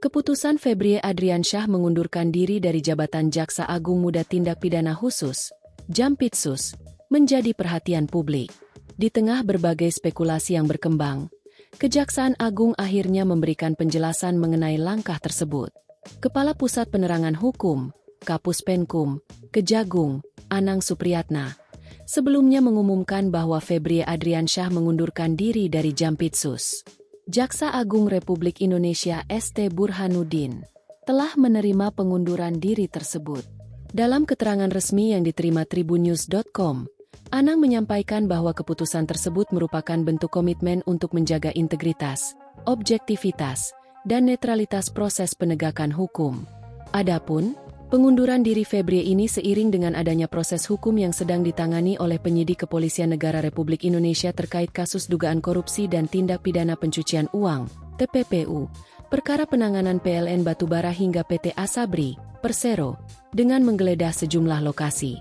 Keputusan Febrie Adriansyah mengundurkan diri dari jabatan Jaksa Agung Muda Tindak Pidana Khusus, Jampitsus, menjadi perhatian publik. Di tengah berbagai spekulasi yang berkembang, Kejaksaan Agung akhirnya memberikan penjelasan mengenai langkah tersebut. Kepala Pusat Penerangan Hukum, Kapus Penkum, Kejagung, Anang Supriyatna, sebelumnya mengumumkan bahwa Febrie Adriansyah mengundurkan diri dari Jampitsus. Jaksa Agung Republik Indonesia ST Burhanuddin telah menerima pengunduran diri tersebut. Dalam keterangan resmi yang diterima tribunnews.com, Anang menyampaikan bahwa keputusan tersebut merupakan bentuk komitmen untuk menjaga integritas, objektivitas, dan netralitas proses penegakan hukum. Adapun, pengunduran diri Febrie ini seiring dengan adanya proses hukum yang sedang ditangani oleh penyidik Kepolisian Negara Republik Indonesia terkait kasus dugaan korupsi dan tindak pidana pencucian uang, TPPU, perkara penanganan PLN Batubara hingga PT Asabri, Persero, dengan menggeledah sejumlah lokasi.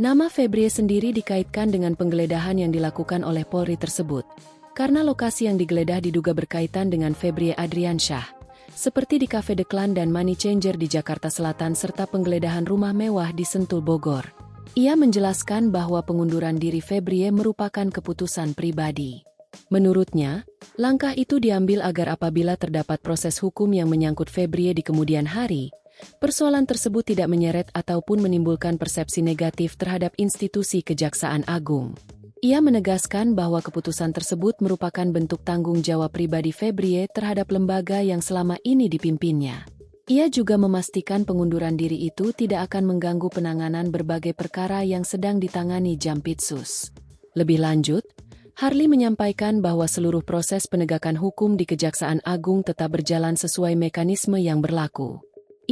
Nama Febrie sendiri dikaitkan dengan penggeledahan yang dilakukan oleh Polri tersebut, karena lokasi yang digeledah diduga berkaitan dengan Febrie Adriansyah, seperti di Cafe The Clan dan Money Changer di Jakarta Selatan serta penggeledahan rumah mewah di Sentul Bogor. Ia menjelaskan bahwa pengunduran diri Febrie merupakan keputusan pribadi. Menurutnya, langkah itu diambil agar apabila terdapat proses hukum yang menyangkut Febrie di kemudian hari, persoalan tersebut tidak menyeret ataupun menimbulkan persepsi negatif terhadap institusi Kejaksaan Agung. Ia menegaskan bahwa keputusan tersebut merupakan bentuk tanggung jawab pribadi Febrie terhadap lembaga yang selama ini dipimpinnya. Ia juga memastikan pengunduran diri itu tidak akan mengganggu penanganan berbagai perkara yang sedang ditangani Jampitsus. Lebih lanjut, Harli menyampaikan bahwa seluruh proses penegakan hukum di Kejaksaan Agung tetap berjalan sesuai mekanisme yang berlaku.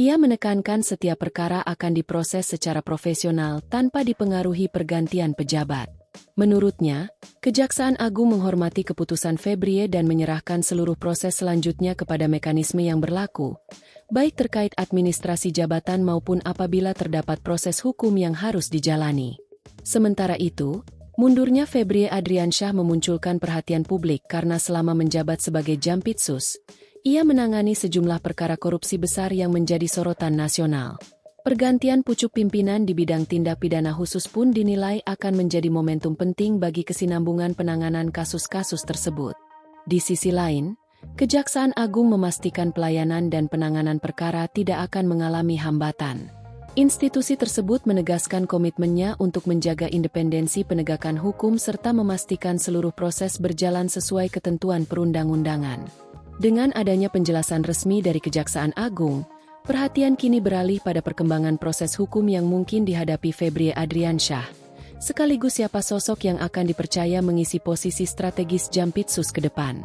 Ia menekankan setiap perkara akan diproses secara profesional tanpa dipengaruhi pergantian pejabat. Menurutnya, Kejaksaan Agung menghormati keputusan Febrie dan menyerahkan seluruh proses selanjutnya kepada mekanisme yang berlaku, baik terkait administrasi jabatan maupun apabila terdapat proses hukum yang harus dijalani. Sementara itu, mundurnya Febrie Adriansyah memunculkan perhatian publik karena selama menjabat sebagai Jampitsus, ia menangani sejumlah perkara korupsi besar yang menjadi sorotan nasional. Pergantian pucuk pimpinan di bidang tindak pidana khusus pun dinilai akan menjadi momentum penting bagi kesinambungan penanganan kasus-kasus tersebut. Di sisi lain, Kejaksaan Agung memastikan pelayanan dan penanganan perkara tidak akan mengalami hambatan. Institusi tersebut menegaskan komitmennya untuk menjaga independensi penegakan hukum serta memastikan seluruh proses berjalan sesuai ketentuan perundang-undangan. Dengan adanya penjelasan resmi dari Kejaksaan Agung, perhatian kini beralih pada perkembangan proses hukum yang mungkin dihadapi Febrie Adriansyah, sekaligus siapa sosok yang akan dipercaya mengisi posisi strategis Jampitsus ke depan.